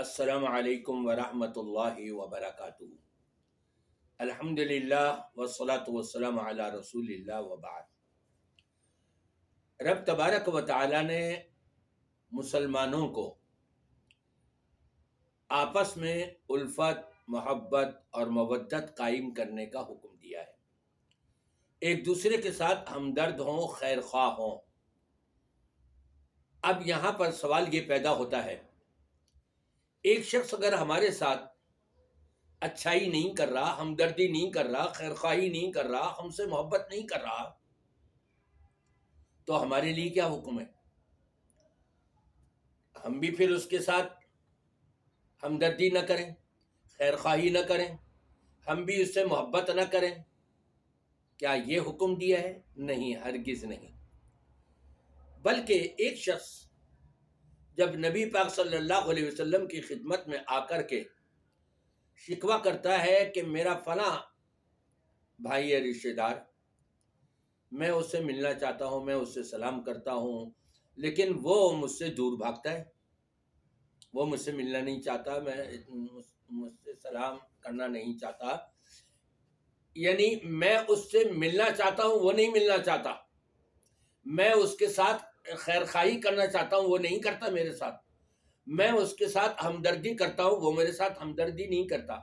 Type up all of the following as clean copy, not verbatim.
السلام علیکم ورحمۃ اللہ وبرکاتہ۔ الحمدللہ والصلاة والسلام علی رسول اللہ وبعد۔ رب تبارک و تعالی نے مسلمانوں کو آپس میں الفت، محبت اور مودت قائم کرنے کا حکم دیا ہے۔ ایک دوسرے کے ساتھ ہمدرد ہوں، خیر خواہ ہوں۔ اب یہاں پر سوال یہ پیدا ہوتا ہے، ایک شخص اگر ہمارے ساتھ اچھائی نہیں کر رہا، ہمدردی نہیں کر رہا، خیر خواہی نہیں کر رہا، ہم سے محبت نہیں کر رہا، تو ہمارے لیے کیا حکم ہے؟ ہم بھی پھر اس کے ساتھ ہمدردی نہ کریں، خیر خواہی نہ کریں، ہم بھی اس سے محبت نہ کریں؟ کیا یہ حکم دیا ہے؟ نہیں، ہرگز نہیں۔ بلکہ ایک شخص جب نبی پاک صلی اللہ علیہ وسلم کی خدمت میں آ کر کے شکوہ کرتا ہے کہ میرا فلاں بھائی ہے، رشتہ دار، میں اس سے ملنا چاہتا ہوں، میں اس سے سلام کرتا ہوں، لیکن وہ مجھ سے دور بھاگتا ہے، وہ مجھ سے ملنا نہیں چاہتا، مجھ سے سلام کرنا نہیں چاہتا، یعنی میں اس سے ملنا چاہتا ہوں، وہ نہیں ملنا چاہتا، میں اس کے ساتھ خیر خواہی کرنا چاہتا ہوں، وہ نہیں کرتا میرے ساتھ، میں اس کے ساتھ ہمدردی کرتا ہوں، وہ میرے ساتھ ہمدردی نہیں کرتا۔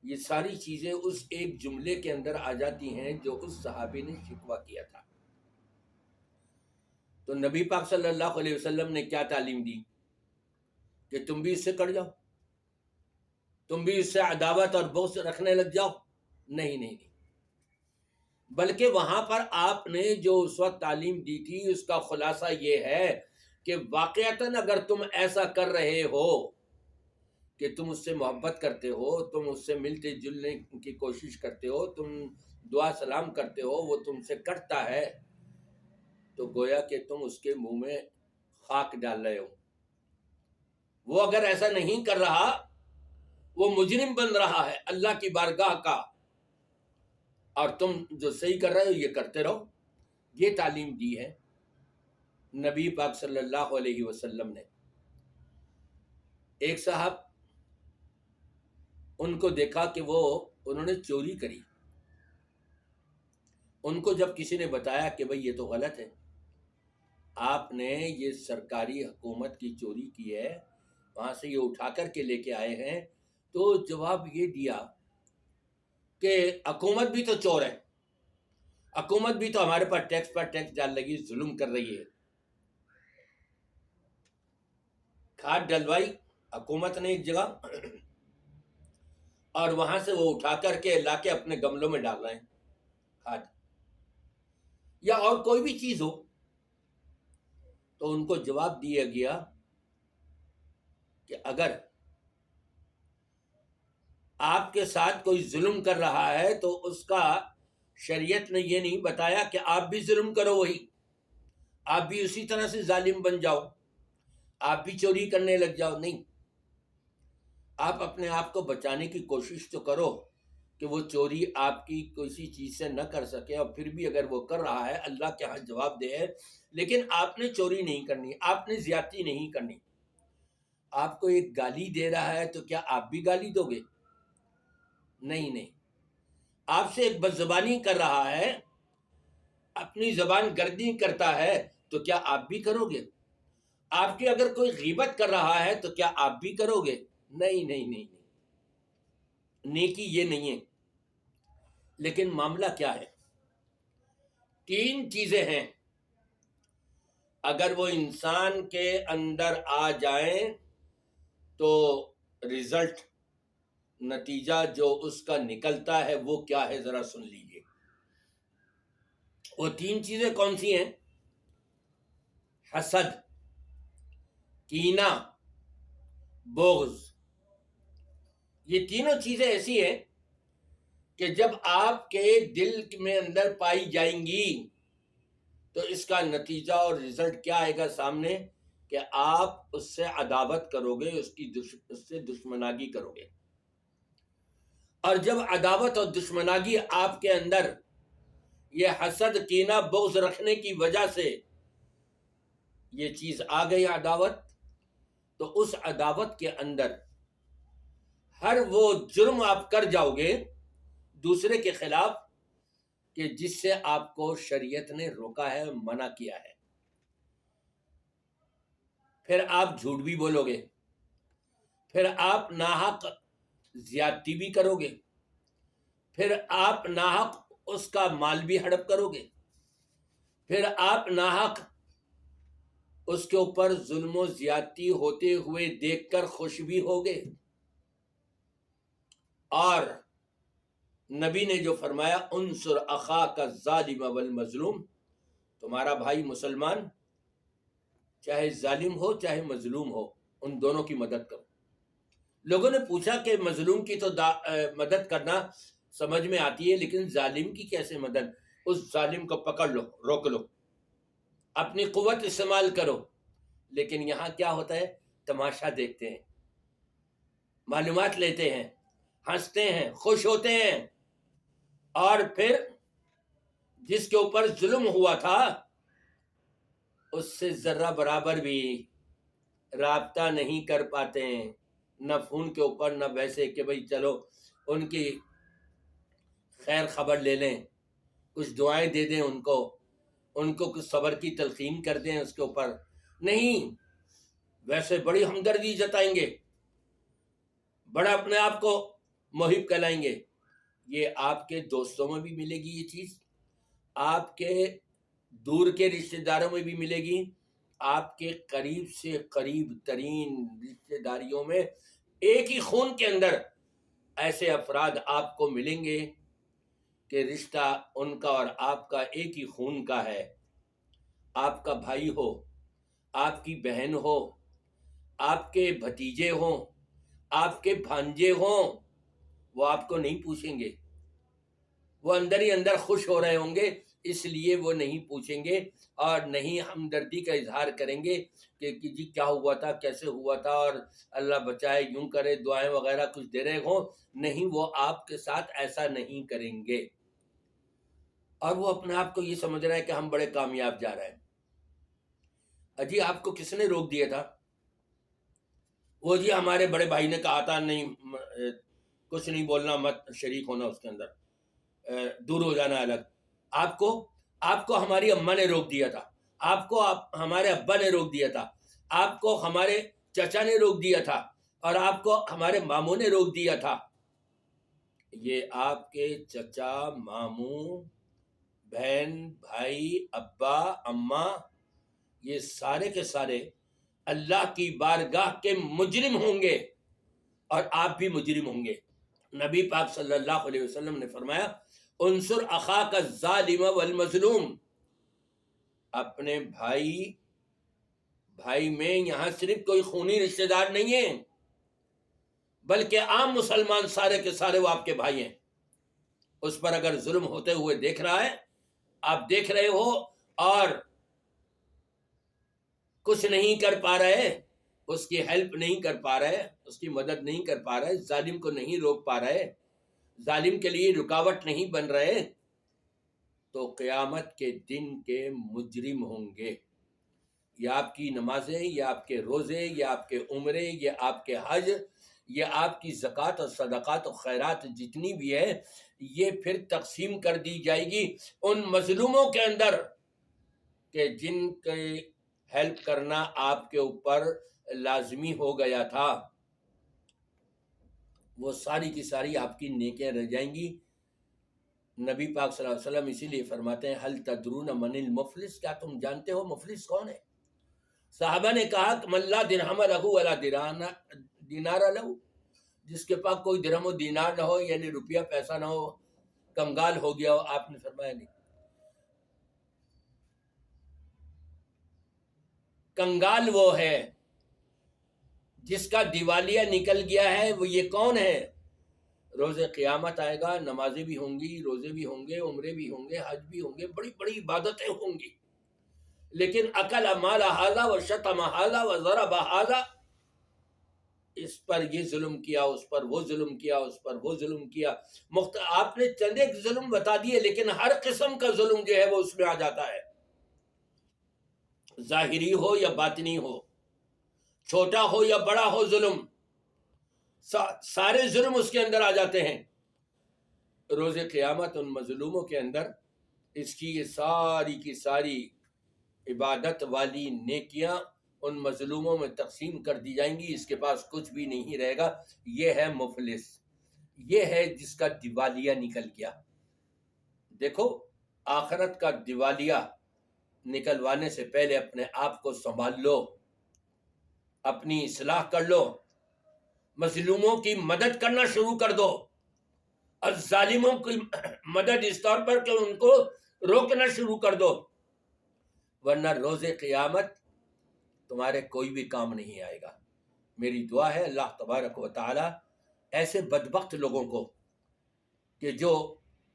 یہ ساری چیزیں اس ایک جملے کے اندر آ جاتی ہیں جو اس صحابی نے شکوہ کیا تھا۔ تو نبی پاک صلی اللہ علیہ وسلم نے کیا تعلیم دی کہ تم بھی اس سے کٹ جاؤ، تم بھی اس سے عداوت اور بغض رکھنے لگ جاؤ؟ نہیں نہیں نہیں، بلکہ وہاں پر آپ نے جو اس وقت تعلیم دی تھی اس کا خلاصہ یہ ہے کہ واقعتاً اگر تم ایسا کر رہے ہو کہ تم اس سے محبت کرتے ہو، تم اس سے ملتے جلنے کی کوشش کرتے ہو، تم دعا سلام کرتے ہو، وہ تم سے کٹتا ہے، تو گویا کہ تم اس کے منہ میں خاک ڈال رہے ہو۔ وہ اگر ایسا نہیں کر رہا، وہ مجرم بن رہا ہے اللہ کی بارگاہ کا، اور تم جو صحیح کر رہے ہو یہ کرتے رہو۔ یہ تعلیم دی ہے نبی پاک صلی اللہ علیہ وسلم نے۔ ایک صاحب، ان کو دیکھا کہ انہوں نے چوری کری۔ ان کو جب کسی نے بتایا کہ بھئی یہ تو غلط ہے، آپ نے یہ سرکاری حکومت کی چوری کی ہے، وہاں سے یہ اٹھا کر کے لے کے آئے ہیں، تو جواب یہ دیا کہ حکومت بھی تو چور ہے، حکومت بھی تو ہمارے پاس ٹیکس پر ٹیکس ڈال لگی، ظلم کر رہی ہے۔ کھاد ڈلوائی حکومت نے ایک جگہ، اور وہاں سے وہ اٹھا کر کے لا کے اپنے گملوں میں ڈال رہے ہیں کھاد، یا اور کوئی بھی چیز ہو۔ تو ان کو جواب دیا گیا کہ اگر آپ کے ساتھ کوئی ظلم کر رہا ہے تو اس کا شریعت نے یہ نہیں بتایا کہ آپ بھی ظلم کرو، وہی آپ بھی اسی طرح سے ظالم بن جاؤ، آپ بھی چوری کرنے لگ جاؤ۔ نہیں، آپ اپنے آپ کو بچانے کی کوشش تو کرو کہ وہ چوری آپ کی کسی چیز سے نہ کر سکے، اور پھر بھی اگر وہ کر رہا ہے اللہ کے ہاں جواب دے ہے، لیکن آپ نے چوری نہیں کرنی، آپ نے زیادتی نہیں کرنی۔ آپ کو ایک گالی دے رہا ہے تو کیا آپ بھی گالی دو گے؟ نہیں نہیں۔ آپ سے ایک بدزبانی کر رہا ہے، اپنی زبان گردی کرتا ہے، تو کیا آپ بھی کرو گے؟ آپ کی اگر کوئی غیبت کر رہا ہے تو کیا آپ بھی کرو گے؟ نہیں نہیں نہیں نہیں، نیکی یہ نہیں ہے۔ لیکن معاملہ کیا ہے؟ تین چیزیں ہیں، اگر وہ انسان کے اندر آ جائیں تو رزلٹ، نتیجہ جو اس کا نکلتا ہے وہ کیا ہے، ذرا سن لیجئے۔ وہ تین چیزیں کون سی ہیں؟ حسد، کینہ، بغض۔ یہ تینوں چیزیں ایسی ہیں کہ جب آپ کے دل میں اندر پائی جائیں گی تو اس کا نتیجہ اور رزلٹ کیا آئے گا سامنے، کہ آپ اس سے عداوت کرو گے، اس سے دشمناگی کرو گے۔ اور جب عداوت اور دشمناگی آپ کے اندر یہ حسد، کینہ، بغض رکھنے کی وجہ سے یہ چیز آ گئی، عداوت، تو اس عداوت کے اندر ہر وہ جرم آپ کر جاؤ گے دوسرے کے خلاف کہ جس سے آپ کو شریعت نے روکا ہے، منع کیا ہے. پھر آپ جھوٹ بھی بولو گے، پھر آپ ناحق زیادتی بھی کرو گے، پھر آپ ناحق اس کا مال بھی ہڑپ کرو گے، پھر آپ ناحق اس کے اوپر ظلم و زیادتی ہوتے ہوئے دیکھ کر خوش بھی ہوگے. اور نبی نے جو فرمایا انصر اخاک الظالم والمظلوم، تمہارا بھائی مسلمان چاہے ظالم ہو چاہے مظلوم ہو، ان دونوں کی مدد کرو. لوگوں نے پوچھا کہ مظلوم کی تو مدد کرنا سمجھ میں آتی ہے، لیکن ظالم کی کیسے مدد؟ اس ظالم کو پکڑ لو، روک لو، اپنی قوت استعمال کرو. لیکن یہاں کیا ہوتا ہے؟ تماشا دیکھتے ہیں، معلومات لیتے ہیں، ہنستے ہیں، خوش ہوتے ہیں، اور پھر جس کے اوپر ظلم ہوا تھا اس سے ذرہ برابر بھی رابطہ نہیں کر پاتے ہیں، نہ فون کے اوپر نہ ویسے کہ بھئی چلو ان کی خیر خبر لے لیں، کچھ دعائیں دے دیں ان کو کچھ صبر کی تلقین کر دیں اس کے اوپر. نہیں، ویسے بڑی ہمدردی جتائیں گے، بڑا اپنے آپ کو محب کہلائیں گے. یہ آپ کے دوستوں میں بھی ملے گی، یہ چیز آپ کے دور کے رشتہ داروں میں بھی ملے گی، آپ کے قریب سے قریب ترین رشتہ داریوں میں ایک ہی خون کے اندر ایسے افراد آپ کو ملیں گے کہ رشتہ ان کا اور آپ کا ایک ہی خون کا ہے. آپ کا بھائی ہو، آپ کی بہن ہو، آپ کے بھتیجے ہوں، آپ کے بھانجے ہوں، وہ آپ کو نہیں پوچھیں گے. وہ اندر ہی اندر خوش ہو رہے ہوں گے، اس لیے وہ نہیں پوچھیں گے اور نہیں ہمدردی کا اظہار کریں گے کہ جی کیا ہوا تھا، کیسے ہوا تھا، اور اللہ بچائے، یوں کرے، دعائیں وغیرہ کچھ دے رہے ہوں. نہیں، وہ آپ کے ساتھ ایسا نہیں کریں گے. اور وہ اپنے آپ کو یہ سمجھ رہا ہے کہ ہم بڑے کامیاب جا رہے ہیں. اجی آپ کو کس نے روک دیا تھا؟ وہ جی ہمارے بڑے بھائی نے کہا تھا نہیں، کچھ نہیں بولنا، مت شریک ہونا اس کے اندر، دور ہو جانا الگ. آپ کو ہماری اماں نے روک دیا تھا، آپ کو ہمارے ابا نے روک دیا تھا، آپ کو ہمارے چچا نے روک دیا تھا، اور آپ کو ہمارے ماموں نے روک دیا تھا. یہ آپ کے چچا، ماموں، بہن، بھائی، ابا، اماں، یہ سارے کے سارے اللہ کی بارگاہ کے مجرم ہوں گے، اور آپ بھی مجرم ہوں گے. نبی پاک صلی اللہ علیہ وسلم نے فرمایا انصر اخاک الظالم والمظلوم. اپنے بھائی میں یہاں صرف کوئی خونی رشتہ دار نہیں ہے، بلکہ عام مسلمان سارے کے سارے وہ آپ کے بھائی ہیں. اس پر اگر ظلم ہوتے ہوئے دیکھ رہا ہے، آپ دیکھ رہے ہو اور کچھ نہیں کر پا رہے، اس کی ہیلپ نہیں کر پا رہے، اس کی مدد نہیں کر پا رہے، ظالم کو نہیں روک پا رہے، ظالم کے لیے رکاوٹ نہیں بن رہے، تو قیامت کے دن کے مجرم ہوں گے. یہ آپ کی نمازیں، یہ آپ کے روزے، یہ آپ کے عمرے، یہ آپ کے حج، یہ آپ کی زکوٰۃ اور صدقات و خیرات جتنی بھی ہے، یہ پھر تقسیم کر دی جائے گی ان مظلوموں کے اندر کہ جن کے ہیلپ کرنا آپ کے اوپر لازمی ہو گیا تھا. وہ ساری کی ساری آپ کی نیکیاں رہ جائیں گی. نبی پاک صلی اللہ علیہ وسلم اسی لیے فرماتے ہیں حل تدرون من المفلس، کیا تم جانتے ہو مفلس کون ہے؟ صحابہ نے کہا من لا درہم لہ ولا دینار لہ، جس کے پاس کوئی درہم و دینار نہ ہو، یعنی روپیہ پیسہ نہ ہو، کنگال ہو گیا ہو. آپ نے فرمایا نہیں، کنگال وہ ہے جس کا دیوالیہ نکل گیا ہے. وہ یہ کون ہے؟ روز قیامت آئے گا، نمازیں بھی ہوں گی، روزے بھی ہوں گے، عمرے بھی ہوں گے، حج بھی ہوں گے، بڑی بڑی عبادتیں ہوں گی، لیکن اکل مال ھذا وشتم ھذا وضرب ھذا، اس پر یہ ظلم کیا، اس پر وہ ظلم کیا، اس پر وہ ظلم کیا. آپ نے چند ایک ظلم بتا دیے، لیکن ہر قسم کا ظلم جو ہے وہ اس میں آ جاتا ہے، ظاہری ہو یا باطنی ہو. چھوٹا ہو یا بڑا ہو ظلم، سارے ظلم اس کے اندر آ جاتے ہیں۔ روز قیامت ان مظلوموں کے اندر اس کی یہ ساری کی ساری عبادت والی نیکیاں ان مظلوموں میں تقسیم کر دی جائیں گی، اس کے پاس کچھ بھی نہیں رہے گا۔ یہ ہے مفلس، یہ ہے جس کا دیوالیہ نکل گیا۔ دیکھو، آخرت کا دیوالیہ نکلوانے سے پہلے اپنے آپ کو سنبھال لو، اپنی اصلاح کر لو، مظلوموں کی مدد کرنا شروع کر دو، اور ظالموں کی مدد اس طور پر کہ ان کو روکنا شروع کر دو، ورنہ روز قیامت تمہارے کوئی بھی کام نہیں آئے گا۔ میری دعا ہے اللہ تبارک و تعالی ایسے بدبخت لوگوں کو کہ جو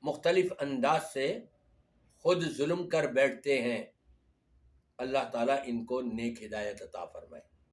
مختلف انداز سے خود ظلم کر بیٹھتے ہیں، اللہ تعالیٰ ان کو نیک ہدایت عطا فرمائے۔